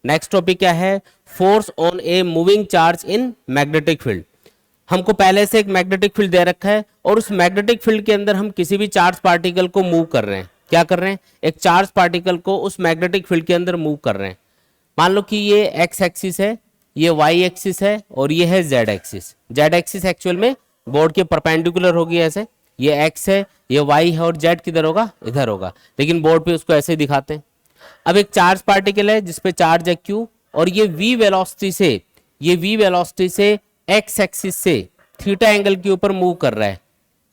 Next topic क्या है, force on a moving charge in magnetic field. हमको पहले से एक मैग्नेटिक फील्ड दे रखा है और उस मैग्नेटिक फील्ड के अंदर हम किसी भी चार्ज पार्टिकल को मूव कर रहे हैं। क्या कर रहे हैं, एक चार्ज पार्टिकल को उस मैग्नेटिक फील्ड के अंदर मूव कर रहे हैं। मान लो कि ये एक्स एक्सिस है, ये वाई एक्सिस है और ये है Z axis. Z axis actual में बोर्ड के परपेंडिकुलर होगी ऐसे, ये एक्स है, ये वाई है और जेड किधर होगा, इधर होगा, लेकिन बोर्ड पे उसको ऐसे ही दिखाते हैं। अब एक चार्ज पार्टिकल है जिसपे चार्ज है क्यू और ये वी वेलोसिटी से एक्स एक्सिस से थीटा एंगल के ऊपर मूव कर रहा है,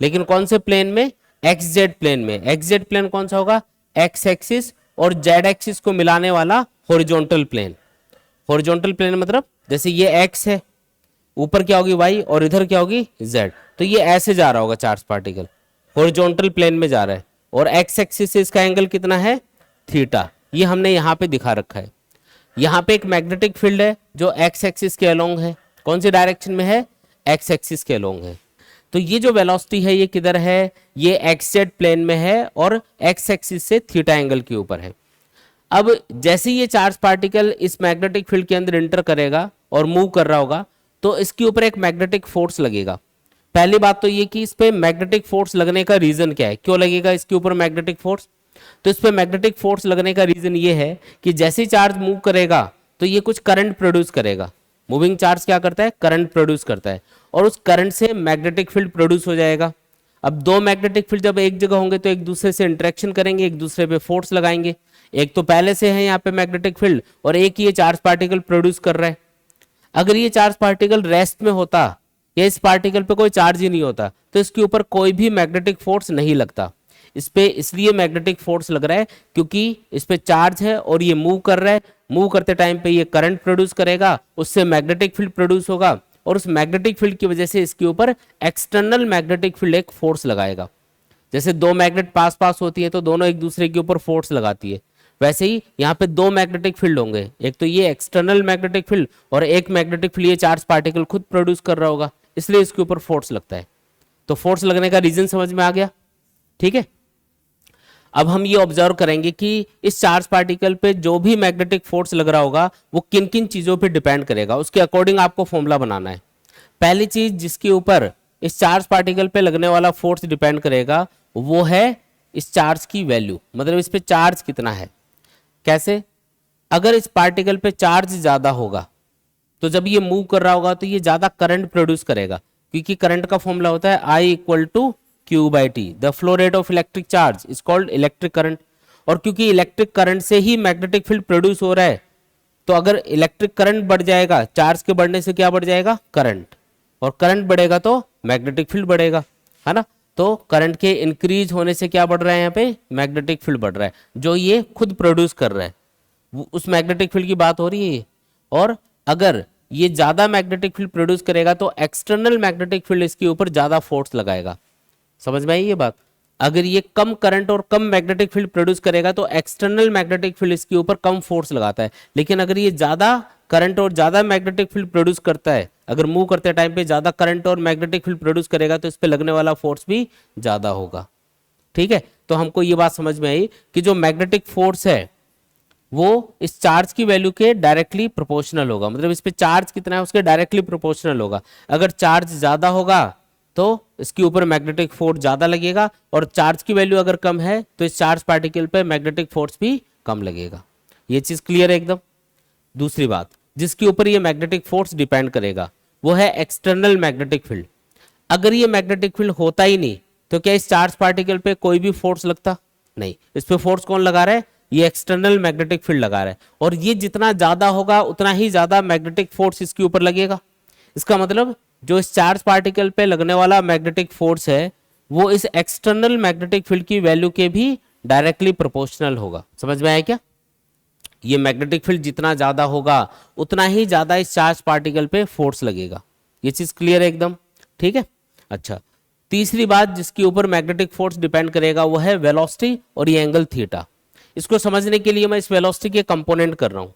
लेकिन कौन से प्लेन में, एक्स जेड प्लेन में। एक्स जेड प्लेन कौन सा होगा, एक्स एक्सिस और जेड एक्सिस को मिलाने वाला हॉरिजॉन्टल प्लेन। हॉरिजॉन्टल प्लेन मतलब जैसे ये एक्स है, ऊपर क्या होगी वाई और इधर क्या होगी जेड, तो ये ऐसे जा रहा होगा चार्ज पार्टिकल, हॉरिजॉन्टल प्लेन में जा रहा है और एक्स एक्सिस से इसका एंगल कितना है, थीटा। ये हमने यहाँ पे दिखा रखा है। यहाँ पे एक मैग्नेटिक फील्ड है जो एक्स एक्सिस के अलोंग है। कौन सी डायरेक्शन में है, एक्स एक्सिस के अलोंग है। तो ये जो वेलोसिटी है ये किधर है, ये एक्स जेड प्लेन में है और एक्स एक्सिस से थीटा एंगल के ऊपर है। अब जैसे ये चार्ज पार्टिकल इस मैग्नेटिक फील्ड के अंदर इंटर करेगा और मूव कर रहा होगा तो इसके ऊपर एक मैग्नेटिक फोर्स लगेगा। पहली बात तो ये कि इस पे मैग्नेटिक फोर्स लगने का रीजन क्या है, क्यों लगेगा इसके ऊपर मैग्नेटिक फोर्स। तो इस पे मैग्नेटिक फोर्स लगने का रीजन ये है कि जैसे ही चार्ज मूव करेगा तो ये कुछ करंट प्रोड्यूस करेगा। मूविंग चार्ज क्या करता है, करंट प्रोड्यूस करता है और उस करंट से मैग्नेटिक फील्ड प्रोड्यूस हो जाएगा। अब दो मैग्नेटिक फील्ड जब एक जगह होंगे तो एक दूसरे से इंटरेक्शन करेंगे, एक दूसरे पे फोर्स लगाएंगे। एक तो पहले से है यहाँ पे मैग्नेटिक फील्ड और एक ये चार्ज पार्टिकल प्रोड्यूस कर रहा है। अगर ये चार्ज पार्टिकल रेस्ट में होता या इस पार्टिकल पे कोई चार्ज ही नहीं होता तो इसके ऊपर कोई भी मैग्नेटिक फोर्स नहीं लगता। इस पे इसलिए मैग्नेटिक फोर्स लग रहा है क्योंकि इस पे चार्ज है और ये मूव कर रहा है। मूव करते टाइम पे ये करंट प्रोड्यूस करेगा, उससे मैग्नेटिक फील्ड प्रोड्यूस होगा और उस मैग्नेटिक फील्ड की वजह से इसके ऊपर एक्सटर्नल मैग्नेटिक फील्ड एक फोर्स लगाएगा। जैसे दो मैग्नेट पास पास होती है तो दोनों एक दूसरे के ऊपर फोर्स लगाती है, वैसे ही यहाँ पे दो मैग्नेटिक फील्ड होंगे, एक तो ये एक्सटर्नल मैग्नेटिक फील्ड और एक मैग्नेटिक फील्ड ये चार्ज पार्टिकल खुद प्रोड्यूस कर रहा होगा, इसलिए इसके ऊपर फोर्स लगता है। तो फोर्स लगने का रीजन समझ में आ गया, ठीक है। अब हम ये ऑब्जर्व करेंगे कि इस चार्ज पार्टिकल पे जो भी मैग्नेटिक फोर्स लग रहा होगा वो किन किन चीजों पे डिपेंड करेगा, उसके अकॉर्डिंग आपको फॉर्मूला बनाना है। पहली चीज जिसके ऊपर इस चार्ज पार्टिकल पे लगने वाला फोर्स डिपेंड करेगा वो है इस चार्ज की वैल्यू, मतलब इस पे चार्ज कितना है। कैसे, अगर इस पार्टिकल पे चार्ज ज्यादा होगा तो जब ये मूव कर रहा होगा तो ये ज्यादा करंट प्रोड्यूस करेगा, क्योंकि करंट का फॉर्मूला होता है I equal to Q by T. The flow rate of electric charge is called electric current. और क्योंकि इलेक्ट्रिक करंट से ही मैग्नेटिक फील्ड प्रोड्यूस हो रहा है तो अगर इलेक्ट्रिक करंट बढ़ जाएगा, चार्ज के बढ़ने से क्या बढ़ जाएगा, करंट, और करंट बढ़ेगा तो मैग्नेटिक फील्ड बढ़ेगा, है ना। तो करंट के इंक्रीज होने से क्या बढ़ रहा है, यहाँ पे मैग्नेटिक फील्ड बढ़ रहा है जो ये खुद प्रोड्यूस कर रहा है, उस मैग्नेटिक फील्ड की बात हो रही है। और अगर ये ज्यादा मैग्नेटिक फील्ड प्रोड्यूस करेगा तो एक्सटर्नल मैग्नेटिक फील्ड इसके ऊपर ज्यादा फोर्स लगाएगा। समझ में आई ये बात। अगर ये कम करंट और कम मैग्नेटिक फील्ड प्रोड्यूस करेगा तो एक्सटर्नल मैग्नेटिक फील्ड इसके ऊपर कम फोर्स लगाता है, लेकिन अगर ये ज्यादा करंट और ज्यादा मैग्नेटिक फील्ड प्रोड्यूस करता है, अगर मूव करते टाइम पे ज्यादा करंट और मैग्नेटिक फील्ड प्रोड्यूस करेगा तो इस पे लगने वाला फोर्स भी ज्यादा होगा, ठीक है। तो हमको ये बात समझ में आई कि जो मैग्नेटिक फोर्स है वो इस चार्ज की वैल्यू के डायरेक्टली प्रोपोर्शनल होगा, मतलब इस पे चार्ज कितना है उसके डायरेक्टली प्रोपोर्शनल होगा। अगर चार्ज ज्यादा होगा तो इसके ऊपर मैग्नेटिक फोर्स ज्यादा लगेगा और चार्ज की वैल्यू अगर कम है तो इस चार्ज पार्टिकल पे मैग्नेटिक फोर्स भी कम लगेगा। ये चीज क्लियर है एकदम। दूसरी बात जिसके ऊपर ये मैग्नेटिक फोर्स डिपेंड करेगा वो है एक्सटर्नल मैग्नेटिक फील्ड। अगर ये मैग्नेटिक फील्ड होता ही नहीं तो क्या इस चार्ज पार्टिकल पे कोई भी फोर्स लगता नहीं। इस पे फोर्स कौन लगा रहा है, ये एक्सटर्नल मैग्नेटिक फील्ड लगा रहा है, और ये जितना ज्यादा होगा उतना ही ज्यादा मैग्नेटिक फोर्स इसके ऊपर लगेगा। इसका मतलब जो इस चार्ज पार्टिकल पे लगने वाला मैग्नेटिक फोर्स है वो इस एक्सटर्नल मैग्नेटिक फील्ड की वैल्यू के भी डायरेक्टली प्रोपोर्शनल होगा। समझ में आया क्या। ये मैग्नेटिक फील्ड जितना ज्यादा होगा उतना ही ज्यादा इस चार्ज पार्टिकल पे फोर्स लगेगा। ये चीज क्लियर है एकदम, ठीक है। अच्छा, तीसरी बात जिसके ऊपर मैग्नेटिक फोर्स डिपेंड करेगा वो है वेलोसिटी और ये एंगल थीटा। इसको समझने के लिए मैं इस वेलोसिटी के कंपोनेंट कर रहा हूं।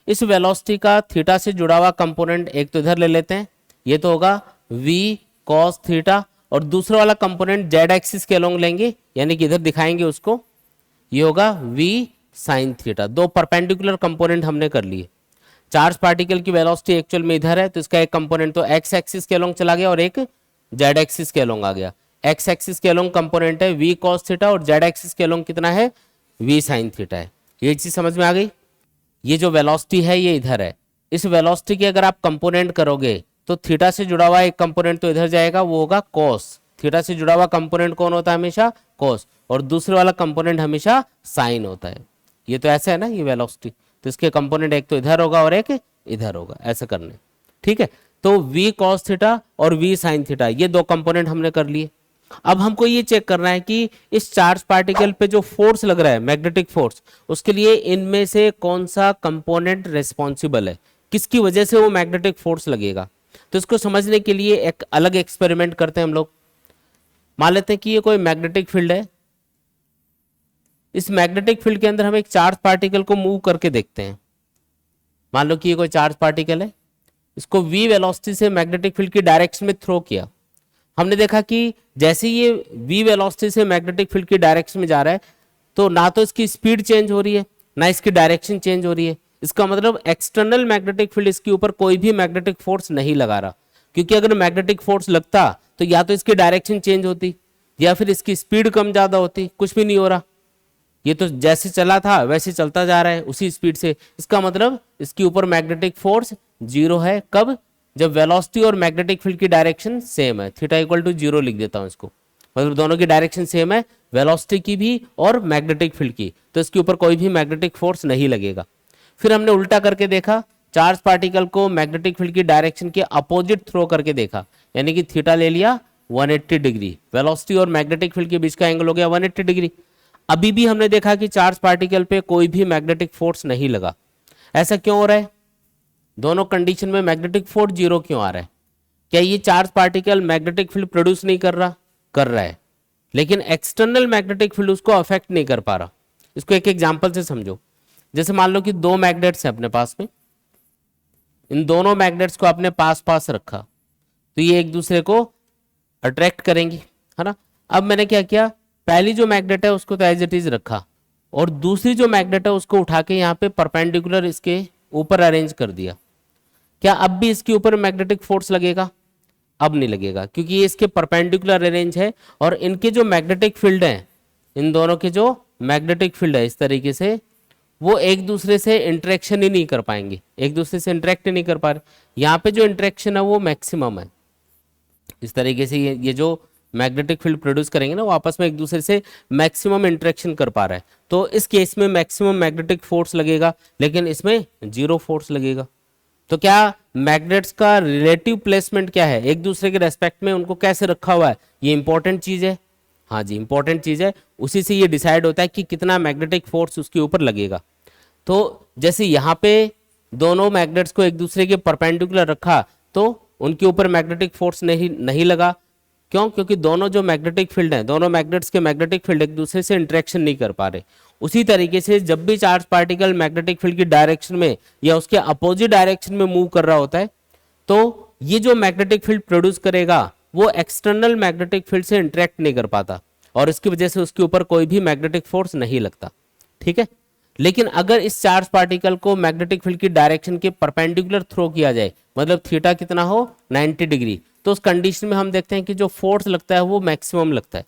इस वेलोसिटी का थीटा से जुड़ा हुआ कंपोनेंट एक तो इधर ले लेते हैं, ये तो होगा v cos थीटा, और दूसरा वाला कंपोनेंट जेड एक्सिस के अलोंग लेंगे, यानी कि इधर दिखाएंगे उसको, ये होगा v sin थीटा। दो परपेंडिकुलर कंपोनेंट हमने कर लिए, चार्ज पार्टिकल की वेलोसिटी एक्चुअल में इधर है, तो इसका एक कंपोनेंट तो एक्स एक्सिस के अलोंग चला गया और एक जेड एक्सिस के अलोंग आ गया। एक्स एक्सिस के अलोंग कंपोनेंट है वी कॉस थीटा और जेड एक्सिस के अलोंग कितना है, वी साइन थीटा है। ये चीज समझ में आ गई। ये जो वेलोसिटी है ये इधर है, इस वेलोसिटी के अगर आप कंपोनेंट करोगे तो थीटा से जुड़ा हुआ एक कंपोनेंट तो इधर जाएगा, वो होगा कॉस। थीटा से जुड़ा हुआ कंपोनेंट कौन होता है, हमेशा कॉस, और दूसरे वाला कंपोनेंट हमेशा साइन होता है। ये तो ऐसा है ना, ये वेलोसिटी, तो इसके कंपोनेंट एक तो इधर होगा और एक इधर होगा, ऐसा करने। ठीक है, तो v cos थीटा और v sin थीटा ये दो कंपोनेंट हमने कर लिए। अब हमको ये चेक करना है कि इस चार्ज पार्टिकल पे जो फोर्स लग रहा है, मैग्नेटिक फोर्स, उसके लिए इनमें से कौन सा कंपोनेंट रिस्पॉन्सिबल है, किसकी वजह से वो मैग्नेटिक फोर्स लगेगा। तो इसको समझने के लिए एक अलग एक्सपेरिमेंट करते हैं हम लोग। मान लेते हैं कि ये कोई मैग्नेटिक फील्ड है, इस मैग्नेटिक फील्ड के अंदर हम एक चार्ज पार्टिकल को मूव करके देखते हैं। मान लो कि ये कोई चार्ज पार्टिकल है, इसको v वेलोसिटी से मैग्नेटिक फील्ड की डायरेक्शन में थ्रो किया। हमने देखा कि जैसे ये v वेलोसिटी से मैग्नेटिक फील्ड की डायरेक्शन में जा रहा है, तो ना तो इसकी स्पीड चेंज हो रही है ना इसकी डायरेक्शन चेंज हो रही है। इसका मतलब एक्सटर्नल मैग्नेटिक फील्ड इसके ऊपर कोई भी मैग्नेटिक फोर्स नहीं लगा रहा, क्योंकि अगर मैग्नेटिक फोर्स लगता तो या तो इसकी डायरेक्शन चेंज होती या फिर इसकी स्पीड कम ज्यादा होती, कुछ भी नहीं हो रहा। ये तो जैसे चला था वैसे चलता जा रहा है उसी स्पीड से। इसका मतलब इसके ऊपर मैग्नेटिक फोर्स जीरो है। कब, जब वेलोसिटी और मैग्नेटिक फील्ड की डायरेक्शन सेम है। थीटा इक्वल टू जीरो लिख देता हूं इसको, मतलब दोनों की डायरेक्शन सेम है, वेलोसिटी की भी और मैग्नेटिक फील्ड की, तो इसके ऊपर कोई भी मैग्नेटिक फोर्स नहीं लगेगा। फिर हमने उल्टा करके देखा, चार्ज पार्टिकल को मैग्नेटिक फील्ड की डायरेक्शन के अपोजिट थ्रो करके देखा, यानी कि थीटा ले लिया 180 डिग्री, वेलोसिटी और मैग्नेटिक फील्ड के बीच का एंगल हो गया 180 डिग्री। अभी भी हमने देखा कि चार्ज पार्टिकल पे कोई भी मैग्नेटिक फोर्स नहीं लगा। ऐसा क्यों हो रहा है, दोनों कंडीशन में मैग्नेटिक फोर्स जीरो क्यों आ रहा है। क्या ये charge particle magnetic field produce नहीं कर रहा, कर रहा है, लेकिन एक्सटर्नल मैग्नेटिक फील्ड उसको अफेक्ट नहीं कर पा रहा। इसको एक एग्जांपल से समझो। जैसे मान लो कि दो मैग्नेट्स हैं अपने पास में, इन दोनों मैग्नेट्स को आपने पास पास रखा, तो ये एक दूसरे को अट्रैक्ट करेंगी, है ना। अब मैंने क्या किया, पहली जो मैग्नेट है उसको तो एज इट इज रखा और दूसरी जो मैग्नेट है उसको उठा के यहाँ पे परपेंडिकुलर इसके ऊपर अरेंज कर दिया। क्या अब भी इसके ऊपर मैग्नेटिक फोर्स लगेगा, अब नहीं लगेगा, क्योंकि ये इसके परपेंडिकुलर अरेंज है और इनके जो मैग्नेटिक फील्ड है, इन दोनों के जो मैग्नेटिक फील्ड है इस तरीके से, वो एक दूसरे से इंटरेक्शन ही नहीं कर पाएंगे, एक दूसरे से इंटरेक्ट नहीं कर पा रहे। यहाँ पे जो इंटरेक्शन है वो मैक्सिमम है। इस तरीके से ये जो मैग्नेटिक फील्ड प्रोड्यूस करेंगे ना, वो आपस में एक दूसरे से मैक्सिमम इंटरेक्शन कर पा रहा है। तो इस केस में मैक्सिमम मैग्नेटिक फोर्स लगेगा, लेकिन इसमें जीरो फोर्स लगेगा। तो क्या मैग्नेट्स का रिलेटिव प्लेसमेंट क्या है, एक दूसरे के रेस्पेक्ट में उनको कैसे रखा हुआ है, ये इंपॉर्टेंट चीज है। हाँ जी, इंपॉर्टेंट चीज है, उसी से ये डिसाइड होता है कि कितना मैग्नेटिक फोर्स उसके ऊपर लगेगा। तो जैसे यहाँ पे दोनों मैग्नेट्स को एक दूसरे के परपेंडिकुलर रखा तो उनके ऊपर मैग्नेटिक फोर्स नहीं लगा। क्यों, क्योंकि दोनों जो मैग्नेटिक फील्ड हैं, दोनों मैग्नेट्स के मैग्नेटिक फील्ड एक दूसरे से इंटरेक्शन नहीं कर पा रहे। उसी तरीके से जब भी चार्ज पार्टिकल मैग्नेटिक फील्ड की डायरेक्शन में या उसके अपोजिट डायरेक्शन में मूव कर रहा होता है, तो ये जो मैग्नेटिक फील्ड प्रोड्यूस करेगा वो एक्सटर्नल मैग्नेटिक फील्ड से इंटरेक्ट नहीं कर पाता और इसकी वजह से उसके ऊपर कोई भी मैग्नेटिक फोर्स नहीं लगता। ठीक है, लेकिन अगर इस चार्ज पार्टिकल को मैग्नेटिक फील्ड की डायरेक्शन के परपेंडिकुलर थ्रो किया जाए, मतलब थीटा कितना हो 90 डिग्री, तो उस कंडीशन में हम देखते हैं कि जो फोर्स लगता है वो मैक्सिमम लगता है।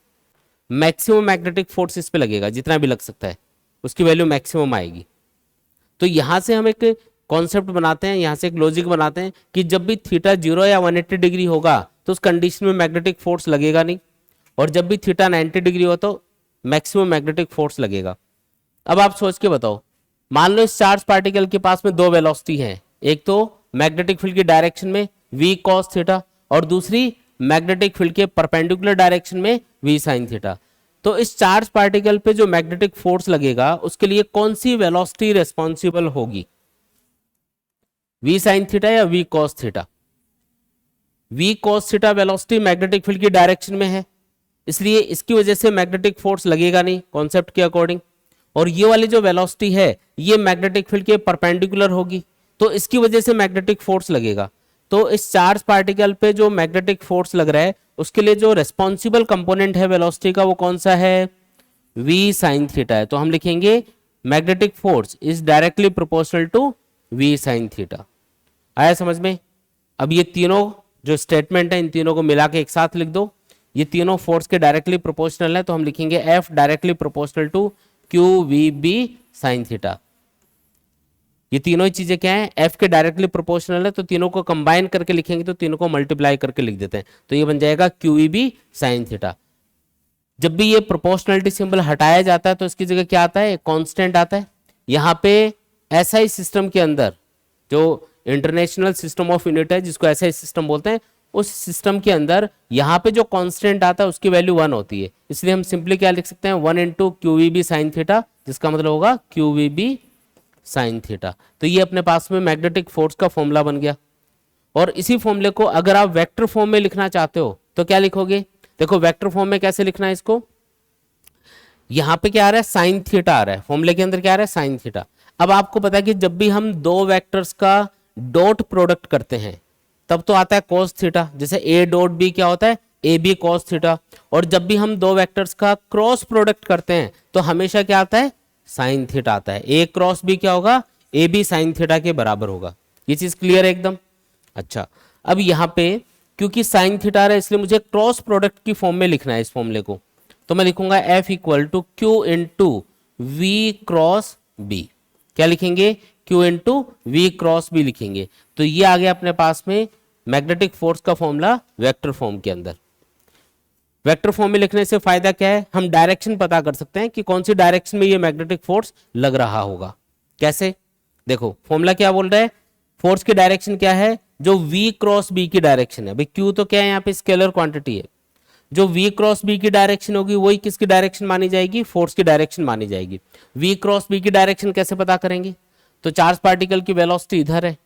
मैक्सिमम मैग्नेटिक फोर्स इस पे लगेगा, जितना भी लग सकता है उसकी वैल्यू मैक्सिमम आएगी। तो यहां से हम एक कॉन्सेप्ट बनाते हैं, यहां से एक लॉजिक बनाते हैं कि जब भी थीटा 0 या 180 डिग्री होगा तो उस कंडीशन में मैग्नेटिक फोर्स लगेगा नहीं, और जब भी थीटा 90 डिग्री हो तो मैक्सिमम मैग्नेटिक फोर्स लगेगा। अब आप सोच के बताओ, मान लो इस चार्ज पार्टिकल के पास में दो वेलोसिटी हैं, एक तो मैग्नेटिक फील्ड की डायरेक्शन में v cos थीटा और दूसरी मैग्नेटिक फील्ड के परपेंडिकुलर डायरेक्शन में v sin थीटा। तो इस चार्ज पार्टिकल पे जो मैग्नेटिक फोर्स लगेगा उसके लिए कौन सी वेलोसिटी रिस्पॉन्सिबल होगी, v sin थीटा या v cos theta. v cos theta velocity magnetic field की डायरेक्शन में है, इसलिए इसकी वजह से मैग्नेटिक फोर्स लगेगा नहीं कॉन्सेप्ट के अकॉर्डिंग। और ये वाली जो वेलोसिटी है ये मैग्नेटिक फील्ड के परपेंडिकुलर होगी, तो इसकी वजह से मैग्नेटिक फोर्स लगेगा। तो इस चार्ज पार्टिकल पे जो मैग्नेटिक फोर्स लग रहा है उसके लिए जो रेस्पॉन्सिबल कंपोनेंट है वेलोसिटी का वो कौन सा है, v sin थीटा है। तो हम लिखेंगे magnetic force is directly proportional to V sine theta. आया समझ में? अब ये तीनों जो स्टेटमेंट है इन तीनों को मिला के एक साथ लिख दो। ये तीनों फोर्स के डायरेक्टली प्रोपोर्शनल है, तो हम लिखेंगे F directly proportional to Q V B sine theta. ये तीनों ही चीजें क्या है? F के डायरेक्टली प्रोपोर्शनल है, तो तीनों को कंबाइन करके लिखेंगे तो तीनों को मल्टीप्लाई करके लिख देते हैं, तो ये बन जाएगा Q V B sine theta. जब भी ये प्रोपोर्शनलिटी सिंबल हटाया जाता है तो इसकी जगह क्या आता है? एक कांस्टेंट आता है। यहाँ पे एसआई सिस्टम के अंदर, जो इंटरनेशनल सिस्टम ऑफ यूनिट है जिसको एसआई सिस्टम बोलते हैं, उस सिस्टम के अंदर यहाँ पे जो कांस्टेंट आता है उसकी वैल्यू 1 होती है, इसलिए हम सिंपली क्या लिख सकते हैं? 1 into Q V B sine theta, जिसका मतलब होगा Q V B sine theta. तो ये अपने पास में मैग्नेटिक फोर्स का फॉर्मूला बन गया। और इसी फॉर्मूले को अगर आप वेक्टर फॉर्म में लिखना चाहते हो तो क्या लिखोगे? देखो वेक्टर फॉर्म में कैसे लिखना है इसको, यहां पे क्या आ रहा है? साइन थीटा आ रहा है, फॉर्मूले के अंदर क्या आ रहा है? Sign theta. अब आपको पता है कि जब भी हम दो वेक्टर्स का डॉट प्रोडक्ट करते हैं तब तो आता है cos थीटा, जैसे a डॉट b क्या होता है? A B cos theta. और जब भी हम दो वेक्टर्स का क्रॉस प्रोडक्ट करते हैं तो हमेशा क्या आता है? साइन थीटा आता है। a क्रॉस b क्या होगा? ए बी साइन थीटा के बराबर होगा। ये चीज क्लियर है एकदम? अच्छा, अब यहाँ पे क्योंकि साइन थीटा आ रहा है इसलिए मुझे क्रॉस प्रोडक्ट की फॉर्म में लिखना है इस फॉर्मूले को, तो मैं लिखूंगा F equal to Q into V cross B. क्या लिखेंगे? Q into V cross B लिखेंगे। तो ये आ गया अपने पास में मैग्नेटिक फोर्स का फॉर्मूला वेक्टर फॉर्म के अंदर। वेक्टर फॉर्म में लिखने से फायदा क्या है? हम डायरेक्शन पता कर सकते हैं कि कौन सी डायरेक्शन में ये मैग्नेटिक फोर्स लग रहा होगा। कैसे? देखो फॉर्मूला क्या बोल रहा है? फोर्स की डायरेक्शन क्या है? जो v क्रॉस b की डायरेक्शन है। भाई q तो क्या है? यहाँ पे स्केलर क्वांटिटी है। जो v क्रॉस b की डायरेक्शन होगी वही किसकी डायरेक्शन मानी जाएगी? फोर्स की डायरेक्शन मानी जाएगी। v क्रॉस b की डायरेक्शन कैसे पता करेंगे? तो चार्ज पार्टिकल की वेलोसिटी इधर है,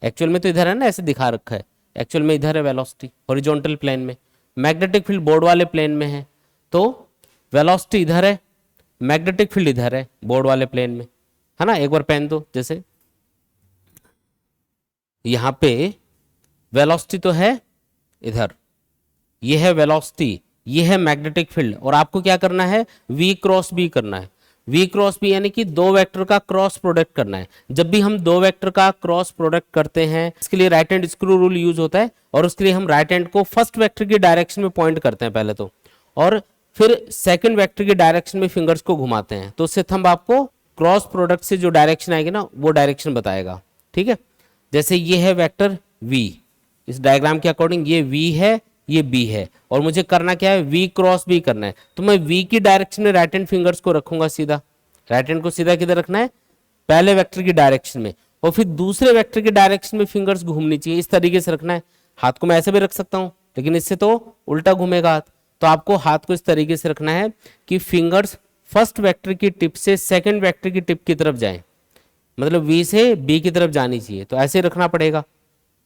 एक्चुअल में तो इधर है ना, ऐसे दिखा रखा है, एक्चुअल में इधर है वेलोसिटी हॉरिजॉन्टल प्लेन में, मैग्नेटिक फील्ड बोर्ड वाले प्लेन में है, तो वेलोसिटी इधर है, मैग्नेटिक फील्ड इधर है बोर्ड वाले प्लेन में, है ना। एक बार पेन दो, जैसे यहां पे वेलोसिटी तो है इधर, ये है वेलोसिटी, ये है मैग्नेटिक फील्ड, और आपको क्या करना है? v क्रॉस b करना है। v क्रॉस b यानी कि दो वेक्टर का क्रॉस प्रोडक्ट करना है। जब भी हम दो वेक्टर का क्रॉस प्रोडक्ट करते हैं इसके लिए right hand screw rule use होता है, और उसके लिए हम राइट हैंड को फर्स्ट वेक्टर की डायरेक्शन में पॉइंट करते हैं पहले तो, और फिर सेकंड वेक्टर की डायरेक्शन में फिंगर्स को घुमाते हैं, तो उससे थंब आपको क्रॉस प्रोडक्ट से जो डायरेक्शन आएगी ना वो डायरेक्शन बताएगा। ठीक है, जैसे ये है वेक्टर v, इस डायग्राम के अकॉर्डिंग ये v है, ये b है, और मुझे करना क्या है? v क्रॉस b करना है। तो मैं v की डायरेक्शन में राइट हैंड फिंगर्स को रखूंगा सीधा, राइट हैंड को सीधा किधर रखना है? पहले वेक्टर की डायरेक्शन में, और फिर दूसरे वेक्टर की डायरेक्शन में फिंगर्स घूमनी चाहिए, इस तरीके से रखना है। हाथ को मैं ऐसे भी रख सकता हूं, लेकिन इससे तो उल्टा घूमेगा हाथ, तो आपको हाथ को इस तरीके से रखना है कि फिंगर्स फर्स्ट वेक्टर की टिप से सेकेंड वेक्टर की टिप की तरफ जाए, मतलब v से b की तरफ जानी चाहिए, तो ऐसे रखना पड़ेगा।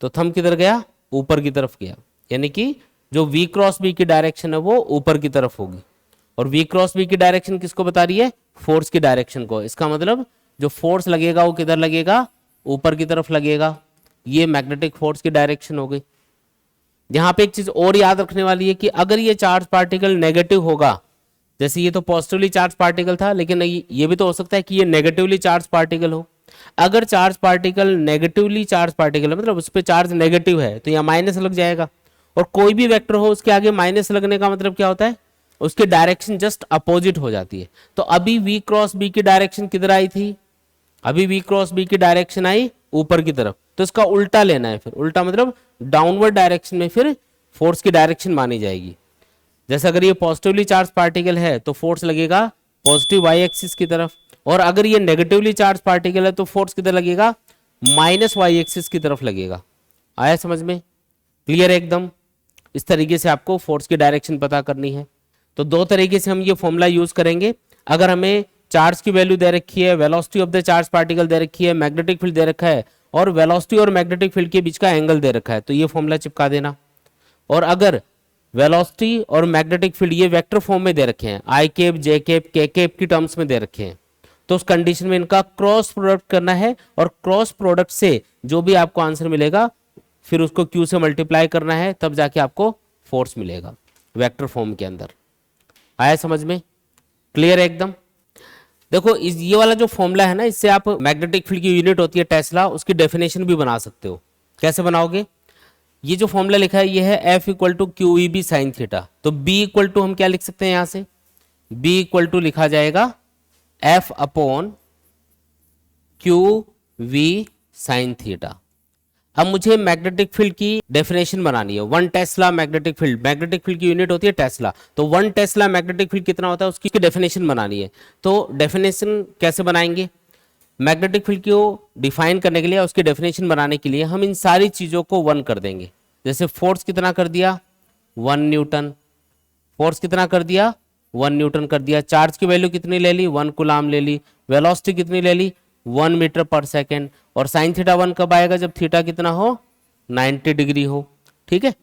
तो थंब किधर गया? ऊपर की तरफ गया, यानी कि जो v क्रॉस b की डायरेक्शन है वो ऊपर की तरफ होगी, और v क्रॉस b की डायरेक्शन किसको बता रही है? फोर्स की डायरेक्शन को। इसका मतलब जो फोर्स लगेगा वो किधर लगेगा? ऊपर की तरफ लगेगा। ये मैग्नेटिक फोर्स की डायरेक्शन हो गई। यहां पे एक चीज और याद रखने वाली है कि अगर ये चार्ज पार्टिकल नेगेटिव होगा, जैसे ये तो पॉजिटिवली चार्ज पार्टिकल था, लेकिन ये भी तो हो सकता है कि ये नेगेटिवली चार्ज पार्टिकल हो। अगर charge particle negatively charge particle है, मतलब उस पर चार्ज नेगेटिव है, तो यहाँ माइनस लग जाएगा, और कोई भी वेक्टर हो उसके आगे माइनस लगने का मतलब क्या होता है? उसकी डायरेक्शन जस्ट अपोजिट हो जाती है। तो अभी v क्रॉस b की डायरेक्शन किधर आई थी? अभी v क्रॉस b की डायरेक्शन आई ऊपर की तरफ, तो इसका उल्टा लेना है। फिर उल्टा मतलब डाउनवर्ड डायरेक्शन में फिर फोर्स की डायरेक्शन मानी जाएगी। जैसे अगर ये पॉजिटिवली चार्ज पार्टिकल है तो फोर्स लगेगा पॉजिटिव y एक्सिस की तरफ, और अगर ये नेगेटिवली चार्ज पार्टिकल है तो फोर्स किधर लगेगा? माइनस y एक्सिस की तरफ लगेगा। आया समझ में? क्लियर है एकदम? इस तरीके से आपको फोर्स की डायरेक्शन पता करनी है। तो दो तरीके से हम ये फॉर्मूला यूज करेंगे। अगर हमें चार्ज की वैल्यू दे रखी है, velocity of the charge particle दे रखी है, मैग्नेटिक फील्ड दे रखा है, और वेलोसिटी और मैग्नेटिक फील्ड के बीच का एंगल दे रखा है, तो ये फॉर्मूला चिपका देना। और अगर वेलोसिटी और मैग्नेटिक फील्ड ये वेक्टर फॉर्म में दे रखे हैं, आई कैप, जे कैप, के कैप की टर्म्स में दे रखे हैं, तो उस कंडीशन में इनका क्रॉस प्रोडक्ट करना है, और क्रॉस प्रोडक्ट से जो भी आपको आंसर मिलेगा फिर उसको q से मल्टीप्लाई करना है, तब जाके आपको फोर्स मिलेगा वेक्टर फॉर्म के अंदर। आया समझ में? क्लियर है एकदम? देखो ये वाला जो फॉर्मूला है ना, इससे आप मैग्नेटिक फील्ड की यूनिट होती है टेस्ला, उसकी डेफिनेशन भी बना सकते हो। कैसे बनाओगे? ये जो फॉर्मूला लिखा है ये है F equal to Q E B sine theta. तो B इक्वल टू हम क्या लिख सकते हैं यहां से? B इक्वल टू लिखा जाएगा F upon Q V sine theta. अब मुझे मैग्नेटिक फील्ड की डेफिनेशन बनानी है। 1 tesla magnetic field, magnetic field की यूनिट होती है टेस्ला, तो 1 टेस्ला मैग्नेटिक फील्ड कितना होता है उसकी डेफिनेशन बनानी है। तो डेफिनेशन कैसे बनाएंगे? मैग्नेटिक फील्ड को डिफाइन करने के लिए, उसकी डेफिनेशन बनाने के लिए हम इन सारी चीजों को 1 कर देंगे। जैसे फोर्स कितना कर दिया? 1 न्यूटन। फोर्स कितना कर दिया? 1 न्यूटन कर दिया। चार्ज की वैल्यू कितनी ले ली? 1 कूलाम ले ली। वेलोसिटी कितनी ले ली? 1 मीटर पर सेकेंड। और साइन थीटा 1 कब आएगा? जब थीटा कितना हो? 90 डिग्री हो। ठीक है,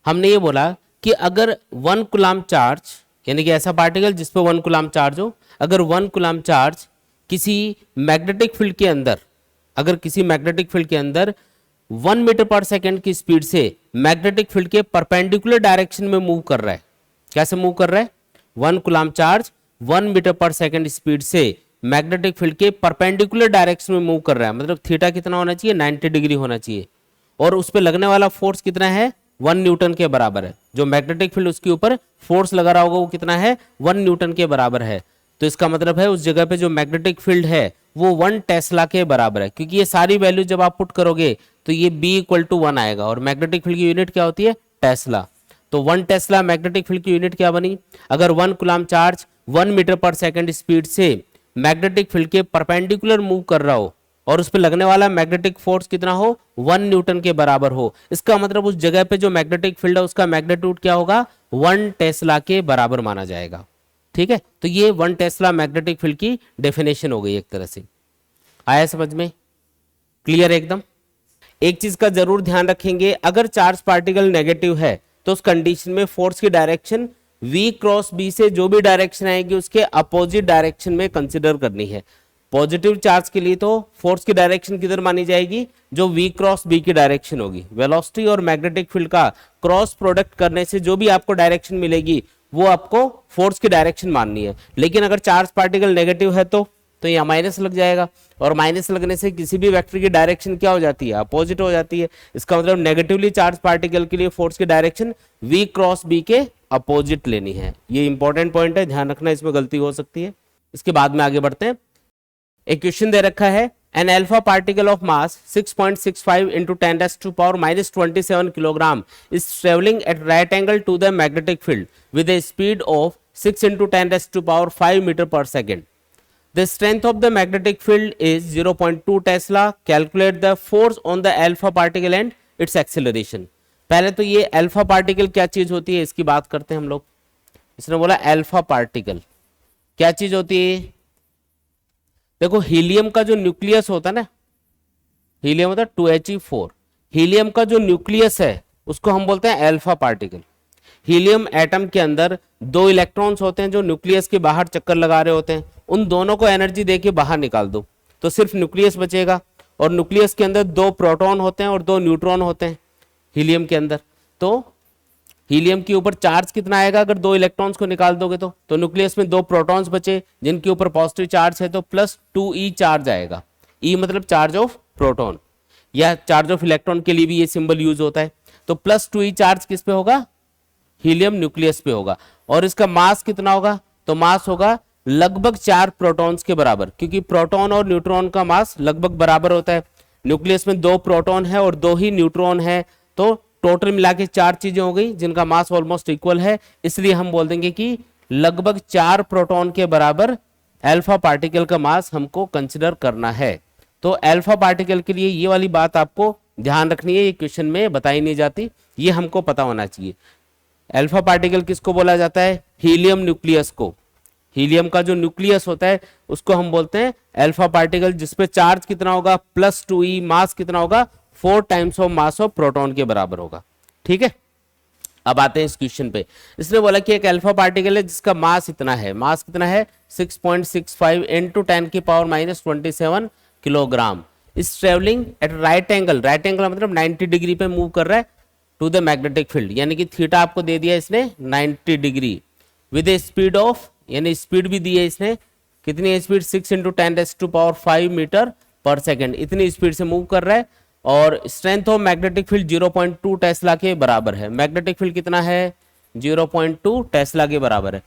हमने ये बोला कि अगर 1 कूलाम चार्ज, यानी कि ऐसा पार्टिकल जिस पे 1 कूलाम चार्ज हो, अगर 1 कूलाम चार्ज किसी मैग्नेटिक फील्ड के अंदर, अगर किसी मैग्नेटिक फील्ड के अंदर 1 मीटर पर सेकेंड की स्पीड से मैग्नेटिक फील्ड के परपेंडिकुलर डायरेक्शन में मूव कर रहा है। कैसे मूव कर रहा है? 1 coulomb charge 1 metre per second speed से मैग्नेटिक फील्ड के परपेंडिकुलर डायरेक्शन में मूव कर रहा है। मतलब थीटा कितना होना चाहिए? 90 डिग्री होना चाहिए। और उस पर लगने वाला फोर्स कितना है? 1 न्यूटन के बराबर है। जो मैग्नेटिक फील्ड उसके ऊपर फोर्स लगा रहा होगा वो कितना है? 1 न्यूटन के बराबर है। तो इसका मतलब है उस जगह पे जो मैग्नेटिक फील्ड है वो 1 टेस्ला के बराबर है, क्योंकि ये सारी वैल्यू जब आप पुट करोगे तो ये B इक्वल टू 1 आएगा। और मैग्नेटिक फील्ड की यूनिट क्या होती है? टेस्ला। तो 1 टेस्ला मैग्नेटिक फील्ड की यूनिट क्या बनी? अगर 1 coulomb charge 1 metre per second speed से मैग्नेटिक फील्ड के परपेंडिकुलर मूव कर रहा हो और उस पर लगने वाला मैग्नेटिक फोर्स कितना हो? 1 न्यूटन के बराबर हो, इसका मतलब उस जगह पे जो मैग्नेटिक फील्ड है उसका मैग्नीट्यूड क्या होगा? 1 टेस्ला के बराबर माना जाएगा। ठीक है, तो ये 1 टेस्ला मैग्नेटिक फील्ड की डेफिनेशन हो गई एक तरह से। आया समझ में? क्लियर एकदम? एक चीज का जरूर ध्यान रखेंगे, अगर चार्ज पार्टिकल नेगेटिव है तो उस कंडीशन में फोर्स की डायरेक्शन V क्रॉस B से जो भी डायरेक्शन आएगी उसके अपोजिट डायरेक्शन में कंसिडर करनी है। पॉजिटिव चार्ज के लिए तो फोर्स की डायरेक्शन किधर मानी जाएगी? जो V क्रॉस B की डायरेक्शन होगी। वेलोसिटी और मैग्नेटिक फील्ड का क्रॉस प्रोडक्ट करने से जो भी आपको डायरेक्शन मिलेगी वो आपको फोर्स की डायरेक्शन माननी है। लेकिन अगर चार्ज पार्टिकल नेगेटिव है तो यहाँ माइनस लग जाएगा, और माइनस लगने से किसी भी वेक्टर की डायरेक्शन क्या हो जाती है? अपोजिट हो जाती है। इसका मतलब नेगेटिवली चार्ज पार्टिकल के लिए फोर्स की डायरेक्शन V क्रॉस B के अपोजिट लेनी है। ये इंपॉर्टेंट पॉइंट है, ध्यान रखना, इसमें गलती हो सकती है। इसके बाद में आगे बढ़ते हैं। एक क्वेश्चन दे रखा है, an alpha particle of mass 6.65 into 10⁻⁻27 kilogram is travelling at right angle to the magnetic field with a speed of 6 into 10⁻5 metre per second. The strength of the magnetic field is 0.2 Tesla. Calculate the force on the alpha particle and its acceleration. पहले तो ये alpha particle क्या चीज होती है इसकी बात करते हैं हम लोग। इसने बोला अल्फा पार्टिकल क्या चीज होती है? देखो हीलियम का जो न्यूक्लियस होता है ना, हीलियम होता है 2He4, हीलियम का जो न्यूक्लियस है उसको हम बोलते हैं अल्फा पार्टिकल। हीलियम एटम के अंदर 2 इलेक्ट्रॉन्स होते हैं जो न्यूक्लियस के बाहर चक्कर लगा रहे होते हैं, उन दोनों को एनर्जी देके बाहर निकाल दो तो सिर्फ न्यूक्लियस बचेगा। और न्यूक्लियस के अंदर 2 प्रोटॉन होते हैं और 2 न्यूट्रॉन होते हैं हीलियम के अंदर। तो हीलियम के ऊपर चार्ज कितना आएगा अगर 2 इलेक्ट्रॉन्स को निकाल दोगे तो न्यूक्लियस में 2 प्रोटॉन्स बचे जिनके ऊपर पॉजिटिव चार्ज है, तो +2e चार्ज आएगा। E मतलब चार्ज ऑफ प्रोटॉन, या चार्ज ऑफ इलेक्ट्रॉन के लिए भी ये सिंबल यूज होता है। तो +2e चार्ज किस पे होगा? हीलियम न्यूक्लियस पे होगा। और इसका मास कितना होगा? तो मास होगा लगभग 4 प्रोटॉन्स के बराबर, क्योंकि प्रोटॉन और न्यूट्रॉन का मास लगभग बराबर होता है। न्यूक्लियस में 2 प्रोटॉन है और 2 ही न्यूट्रॉन है, तो टोटल मिला के 4 चीजें हो गई जिनका मास ऑलमोस्ट इक्वल है। इसलिए हम बोल देंगे कि लगभग 4 प्रोटॉन के बराबर अल्फा पार्टिकल का मास हमको कंसिडर करना है। तो अल्फा पार्टिकल के लिए ये वाली बात आपको ध्यान रखनी है, ये क्वेश्चन में बताई नहीं जाती, ये हमको पता होना चाहिए। अल्फा पार्टिकल किसको बोला जाता है? हीलियम न्यूक्लियस को। हीलियम का जो न्यूक्लियस होता है उसको हम बोलते हैं अल्फा पार्टिकल, जिसपे चार्ज कितना होगा? +2e, मास कितना होगा? 4 times of mass of proton के बराबर होगा। ठीक है, अब आते हैं इस क्वेश्चन पे। इसने बोला कि एक अल्फा पार्टिकल है जिसका मास इतना है, मास कितना है? 6.65 × 10⁻⁻27 किलोग्राम। इस travelling at right angle, right angle मतलब 90 डिग्री पे मूव कर रहा है टू द मैग्नेटिक फील्ड, यानी कि थीटा आपको दे दिया इसने 90 degree, with a speed of, यानी स्पीड भी दी है इसने कितनी speed, 6 into 10⁻⁵ metre per second, इतनी स्पीड से मूव कर रहा है। और strength of magnetic field 0.2 Tesla के बराबर है। मैग्नेटिक फील्ड कितना है, 0.2 टेस्ला के बराबर है।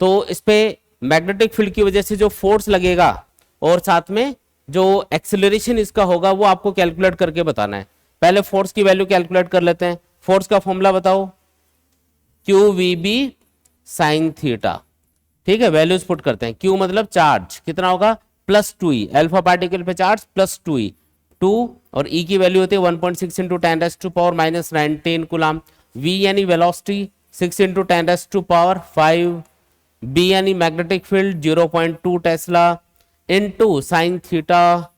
तो इस पे मैग्नेटिक फील्ड की वजह से जो फोर्स लगेगा और साथ में जो एक्सेलरेशन इसका होगा वो आपको कैलकुलेट करके बताना है। पहले फोर्स की वैल्यू कैलकुलेट कर लेते हैं। फोर्स का फॉर्मूला बताओ, Q V B sine theta. ठीक है, वैल्यूज पुट करते हैं। क्यू मतलब चार्ज कितना होगा, +2e, अल्फा पार्टिकल पे चार्ज +2e, 2 और e की वैल्यू होती है 1.6 इंटू 10⁻⁻19 कूलम। v यानी वेलोसिटी 6 इंटू 10⁵, b यानी magnetic field 0.2 tesla into sine theta,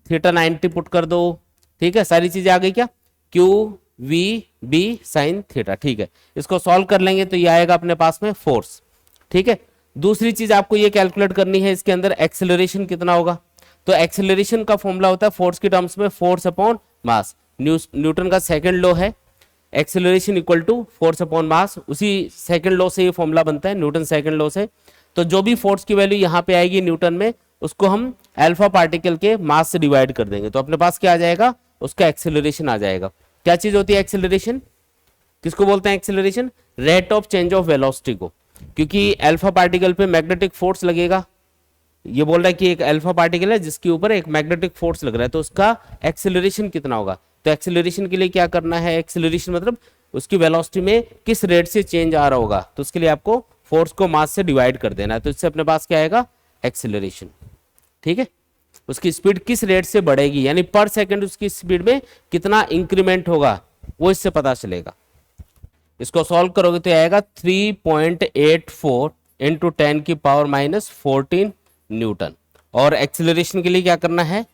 theta 90 put कर दो। ठीक है, सारी चीजें आ गई क्या, Q V B sine theta. ठीक है, इसको सॉल्व कर लेंगे तो ये आएगा अपने पास में फोर्स। ठीक है, दूसरी चीज आपको ये कैलकुलेट करनी है, इसके अंदर एक्सेलरेशन कितना होगा। तो एक्सेलरेशन का फॉर्मूला होता है फोर्स की टर्म्स में फोर्स अपॉन मास। न्यूटन का सेकंड लॉ है, acceleration equal to force upon mass. उसी सेकंड लॉ से ये फॉर्मूला बनता है, न्यूटन सेकंड लॉ से। तो जो भी फोर्स की वैल्यू यहाँ पे आएगी न्यूटन में, उसको हम अल्फा पार्टिकल के मास से डिवाइड कर देंगे, तो अपने पास क्या आ जाएगा, उसका एक्सेलरेशन आ जाएगा। क्या चीज होती है एक्सेलरेशन, किसको बोलते हैं acceleration, rate of change of velocity को। क्योंकि अल्फा पार्टिकल पे मैग्नेटिक फोर्स लगेगा, ये बोल रहा है कि एक अल्फा पार्टिकल है जिसके ऊपर एक मैग्नेटिक फोर्स लग रहा है, तो उसका एक्सेलरेशन कितना होगा। तो एक्सेलरेशन के लिए क्या करना है, एक्सेलरेशन मतलब उसकी वेलोसिटी में किस रेट से चेंज आ रहा होगा, तो उसके लिए आपको फोर्स को मास से डिवाइड कर देना है। तो इससे अपने पास क्या आएगा, एक्सेलरेशन। ठीक है, उसकी स्पीड किस रेट से बढ़ेगी, यानी पर सेकंड उसकी स्पीड में कितना इंक्रीमेंट होगा, वो इससे पता चलेगा। इसको सॉल्व करोगे तो आएगा 3.84 इंटू 10⁻⁻14 न्यूटन। और एक्सेलरेशन के लिए क्या करना है,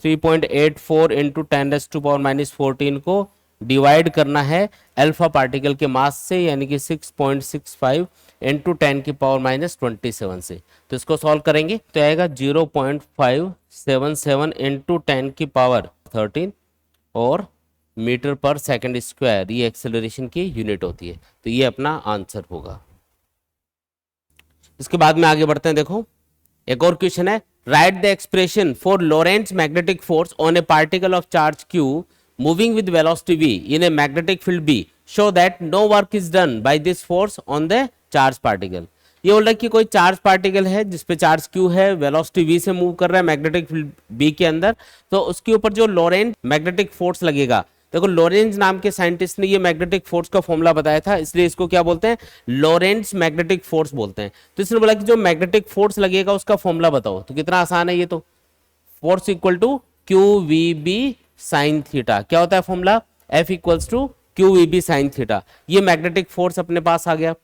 3.84 इंटू 10⁻⁻14 को डिवाइड करना है अल्फा पार्टिकल के मास से, यानी कि 6.65 इंटू 10⁻⁻27 से। तो इसको सॉल्व करेंगे तो आएगा 0.577 इंटू 10⁻13 और मीटर पर सेकंड स्क्वायर, ये एक्सेलरेशन की यूनिट होती है। तो ये अपना आंसर होगा। इसके बाद में आगे बढ़ते हैं। देखो एक और क्वेश्चन है, write the expression for Lorentz magnetic force on a particle of charge q moving with velocity v in a magnetic field b, show that no work is done by this force on the charge particle. ये बोल रहा है कि कोई charge particle है जिसपे charge q है, velocity v से मूव कर रहा है मैग्नेटिक फील्ड b के अंदर, तो उसके ऊपर जो लोरेंट मैग्नेटिक फोर्स लगेगा। देखो लोरेंज नाम के साइंटिस्ट ने ये मैग्नेटिक फोर्स का फॉर्मूला बताया था, इसलिए इसको क्या बोलते हैं, लोरेंज मैग्नेटिक फोर्स बोलते हैं। तो इसने बोला कि जो मैग्नेटिक फोर्स लगेगा उसका फॉर्मूला बताओ। तो कितना आसान है ये, तो force equal to Q V B sine theta. क्या होता है formula, F equals to Q V B sine theta. ये मैग्नेटिक फोर्स अपने पास आ गया।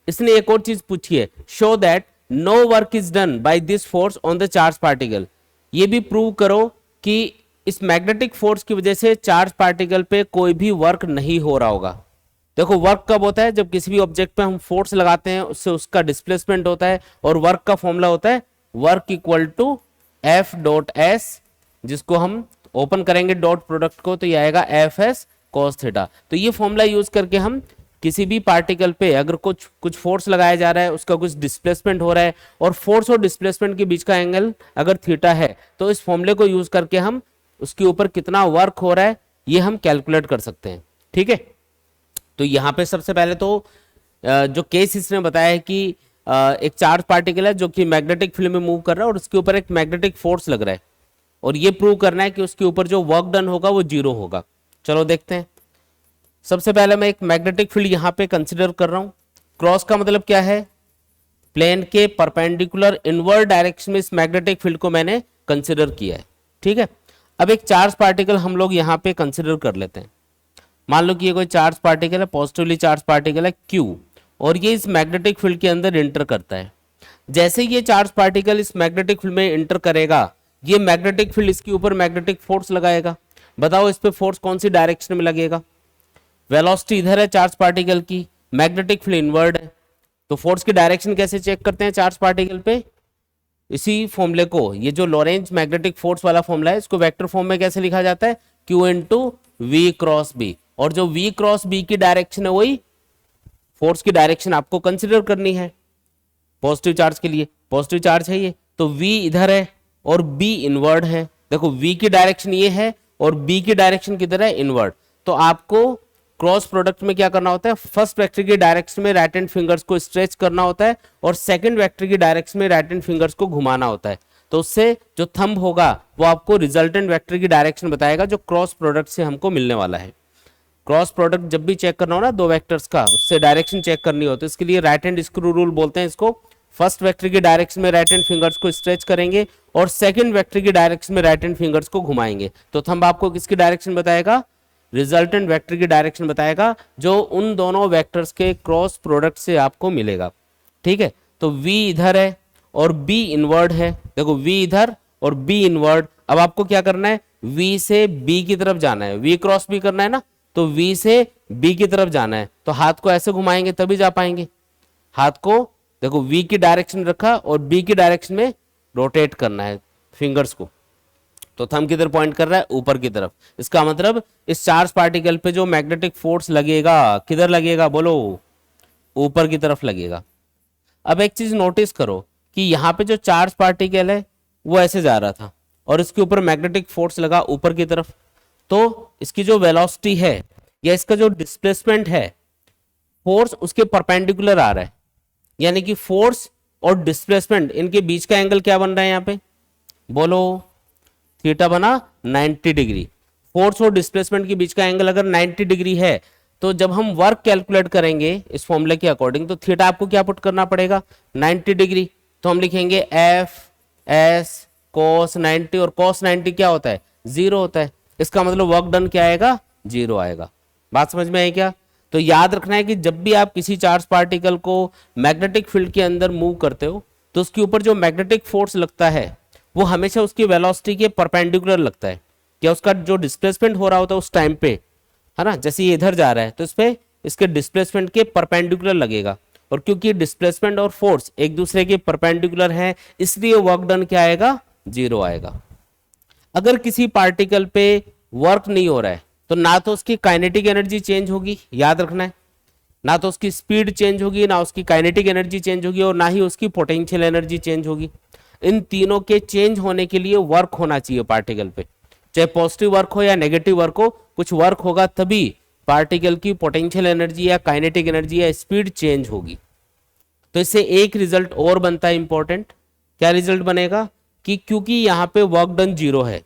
इसने एक और चीज पूछी है, show that no work is done by this force on the charge particle. ये भी प्रूव करो कि इस मैग्नेटिक फोर्स की वजह से चार्ज पार्टिकल पे कोई भी वर्क नहीं हो रहा होगा। देखो वर्क कब होता है, जब किसी भी ऑब्जेक्ट पे हम फोर्स लगाते हैं, उससे उसका डिस्प्लेसमेंट होता है। और वर्क का फॉर्मूला होता है work equal to F dot S, जिसको हम ओपन करेंगे डॉट प्रोडक्ट को तो ये आएगा एफ एस कॉस थीटा। तो ये फॉर्मूला यूज करके हम किसी भी पार्टिकल पे अगर कुछ फोर्स लगाया जा रहा है, उसका कुछ डिस्प्लेसमेंट हो रहा है, और फोर्स और डिस्प्लेसमेंट के बीच का एंगल अगर थीटा है, तो इस फॉर्मूले को यूज करके हम उसके ऊपर कितना वर्क हो रहा है ये हम कैलकुलेट कर सकते हैं। ठीक है, तो यहाँ पे सबसे पहले तो जो केस इसने बताया है कि एक चार्ज पार्टिकल है जो कि मैग्नेटिक फील्ड में मूव कर रहा है और उसके ऊपर एक मैग्नेटिक फोर्स लग रहा है, और ये प्रूव करना है कि उसके ऊपर जो वर्क डन होगा वो 0 होगा। चलो देखते हैं। सबसे पहले मैं एक मैग्नेटिक फील्ड यहाँ पे कंसिडर कर रहा हूँ। क्रॉस का मतलब क्या है, प्लेन के परपेंडिकुलर इनवर्ड डायरेक्शन में इस मैग्नेटिक फील्ड को मैंने कंसिडर किया है। ठीक है, अब एक चार्ज पार्टिकल हम लोग यहाँ पे कंसिडर कर लेते हैं। मान लो कि ये कोई चार्ज पार्टिकल है, पॉजिटिवली चार्ज पार्टिकल है Q, और ये इस मैग्नेटिक फील्ड के अंदर इंटर करता है। जैसे ये चार्ज पार्टिकल इस मैग्नेटिक फील्ड में इंटर करेगा, ये मैग्नेटिक फील्ड इसके ऊपर मैग्नेटिक फोर्स लगाएगा। बताओ इस पे फोर्स कौन सी डायरेक्शन में लगेगा, वेलोसिटी इधर है चार्ज पार्टिकल की, मैग्नेटिक फील्ड इनवर्ड है, तो फोर्स की डायरेक्शन कैसे चेक करते हैं चार्ज पार्टिकल पे, इसी फॉर्मूले को, ये जो लोरेंज मैग्नेटिक फोर्स वाला फॉर्मूला है, इसको वेक्टर फॉर्म में कैसे लिखा जाता है, Q into V cross B. और जो V क्रॉस B की डायरेक्शन है वही फोर्स की डायरेक्शन आपको कंसिडर करनी है। पॉजिटिव चार्ज के लिए पॉजिटिव चार्ज है ये, तो v इधर है और b इनवर्ड है। देखो v की डायरेक्शन ये है और b की डायरेक्शन किधर है, इनवर्ड। तो आपको क्रॉस प्रोडक्ट में क्या करना होता है, फर्स्ट वेक्टर की डायरेक्शन में राइट हैंड फिंगर्स को स्ट्रेच करना होता है और सेकंड वेक्टर की डायरेक्शन में राइट हैंड फिंगर्स को घुमाना होता है। तो उससे जो थंब होगा वो आपको रिजल्टेंट वेक्टर की डायरेक्शन बताएगा जो क्रॉस प्रोडक्ट से हमको मिलने वाला है। क्रॉस प्रोडक्ट जब भी चेक करना हो ना दो वेक्टर्स का, उससे डायरेक्शन चेक करनी हो तो इसके लिए राइट हैंड स्क्रू रूल बोलते हैं इसको। फर्स्ट वेक्टर की डायरेक्शन में राइट हैंड फिंगर्स को स्ट्रेच करेंगे और सेकंड वेक्टर की डायरेक्शन में राइट हैंड फिंगर्स को घुमाएंगे, तो थंब आपको किसकी डायरेक्शन बताएगा, रिजल्टेंट वेक्टर की डायरेक्शन बताएगा जो उन दोनों वेक्टर्स के क्रॉस प्रोडक्ट से आपको मिलेगा। ठीक है, तो v इधर है और b इनवर्ड है। देखो v इधर और b इनवर्ड। अब आपको क्या करना है, v से b की तरफ जाना है, v क्रॉस b करना है ना, तो v से b की तरफ जाना है। तो हाथ को ऐसे घुमाएंगे तभी जा पाएंगे। हाथ को देखो v की डायरेक्शन रखा और b की डायरेक्शन में रोटेट करना है फिंगर्स को, तो थंब किधर पॉइंट कर रहा है, ऊपर की तरफ। इसका मतलब इस चार्ज पार्टिकल पे जो मैग्नेटिक फोर्स लगेगा किधर लगेगा, बोलो, ऊपर की तरफ लगेगा। अब एक चीज नोटिस करो कि यहाँ पे जो चार्ज पार्टिकल है वो ऐसे जा रहा था और इसके ऊपर मैग्नेटिक फोर्स लगा ऊपर की तरफ, तो इसकी जो वेलोसिटी है या इसका जो डिस्प्लेसमेंट है, फोर्स उसके परपेंडिकुलर आ रहा है। यानी कि फोर्स और डिस्प्लेसमेंट इनके बीच का एंगल क्या बन रहा है यहाँ पे, बोलो, थीटा बना 90 डिग्री। फोर्स और डिस्प्लेसमेंट के बीच का एंगल अगर 90 डिग्री है तो जब हम वर्क कैलकुलेट करेंगे इस फॉर्मूले के अकॉर्डिंग, तो थीटा आपको क्या पुट करना पड़ेगा, 90 डिग्री। तो हम लिखेंगे एफ एस cos 90, और cos 90 क्या होता है, 0 होता है। इसका मतलब वर्क डन क्या आएगा, 0 आएगा। बात समझ में आई क्या? तो याद रखना है कि जब भी आप किसी चार्ज पार्टिकल को मैग्नेटिक फील्ड के अंदर मूव करते हो तो उसके ऊपर जो मैग्नेटिक फोर्स लगता है वो हमेशा उसकी वेलोसिटी के परपेंडिकुलर लगता है। क्या उसका जो डिस्प्लेसमेंट हो रहा होता है उस टाइम पे, है ना, जैसे ये इधर जा रहा है तो इस पे इसके डिस्प्लेसमेंट के परपेंडिकुलर लगेगा। और क्योंकि डिस्प्लेसमेंट और फोर्स एक दूसरे के परपेंडिकुलर है इसलिए वर्क डन क्या आएगा, 0 आएगा। अगर किसी पार्टिकल पे वर्क नहीं हो रहा है तो ना तो उसकी काइनेटिक एनर्जी चेंज होगी, याद रखना है, ना तो उसकी स्पीड चेंज होगी, ना उसकी काइनेटिक एनर्जी चेंज होगी और ना ही उसकी पोटेंशियल एनर्जी चेंज होगी। इन तीनों के चेंज होने के लिए वर्क होना चाहिए पार्टिकल पे, चाहे पॉजिटिव वर्क हो या नेगेटिव वर्क हो, कुछ वर्क होगा तभी पार्टिकल की पोटेंशियल एनर्जी या काइनेटिक एनर्जी या स्पीड चेंज होगी। तो इससे एक रिजल्ट और बनता है इंपॉर्टेंट। क्या रिजल्ट बनेगा कि क्योंकि यहाँ पे वर्क डन 0 है,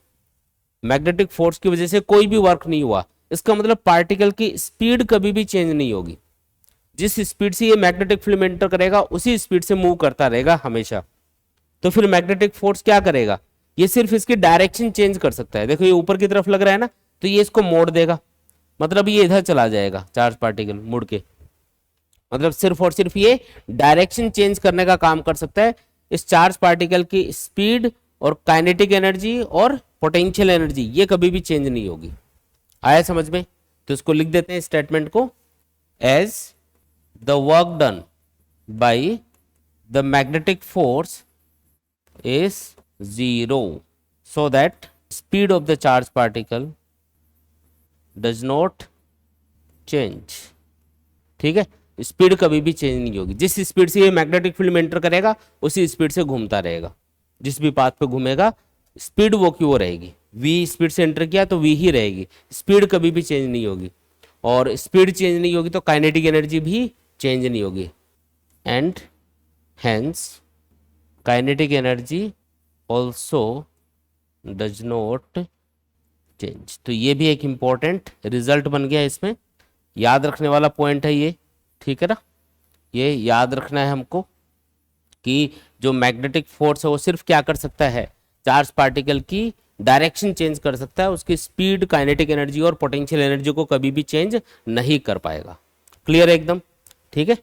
मैग्नेटिक फोर्स की वजह से कोई भी वर्क नहीं हुआ, इसका मतलब पार्टिकल की स्पीड कभी भी चेंज नहीं होगी। जिस स्पीड से ये मैग्नेटिक फील्ड में एंटर करेगा उसी स्पीड से मूव करता रहेगा हमेशा। तो फिर मैग्नेटिक फोर्स क्या करेगा, ये सिर्फ इसकी डायरेक्शन चेंज कर सकता है। देखो ये ऊपर की तरफ लग रहा है ना, तो ये इसको मोड़ देगा, मतलब ये इधर चला जाएगा चार्ज पार्टिकल मुड़ के, मतलब सिर्फ और सिर्फ ये डायरेक्शन चेंज करने का काम कर सकता है। इस चार्ज पार्टिकल की स्पीड और काइनेटिक एनर्जी और पोटेंशियल एनर्जी ये कभी भी चेंज नहीं होगी। आया समझ में? तो इसको लिख देते हैं स्टेटमेंट को, as the work done by the magnetic force is 0 so that speed of the charge particle does not change। ठीक है, स्पीड कभी भी चेंज नहीं होगी। जिस स्पीड से ये मैग्नेटिक फील्ड में एंटर करेगा उसी स्पीड से घूमता रहेगा, जिस भी पाथ पे घूमेगा स्पीड वो की वो रहेगी। v स्पीड से एंटर किया तो v ही रहेगी, स्पीड कभी भी चेंज नहीं होगी। और स्पीड चेंज नहीं होगी तो काइनेटिक एनर्जी भी चेंज नहीं होगी, and hence kinetic energy also does not change. तो ये भी एक इंपॉर्टेंट रिजल्ट बन गया इसमें, याद रखने वाला पॉइंट है ये। ठीक है ना, ये याद रखना है हमको कि जो मैग्नेटिक फोर्स है वो सिर्फ क्या कर सकता है, चार्ज पार्टिकल की डायरेक्शन चेंज कर सकता है, उसकी स्पीड, काइनेटिक एनर्जी और पोटेंशियल एनर्जी को कभी भी चेंज नहीं कर पाएगा। क्लियर है एकदम? ठीक है।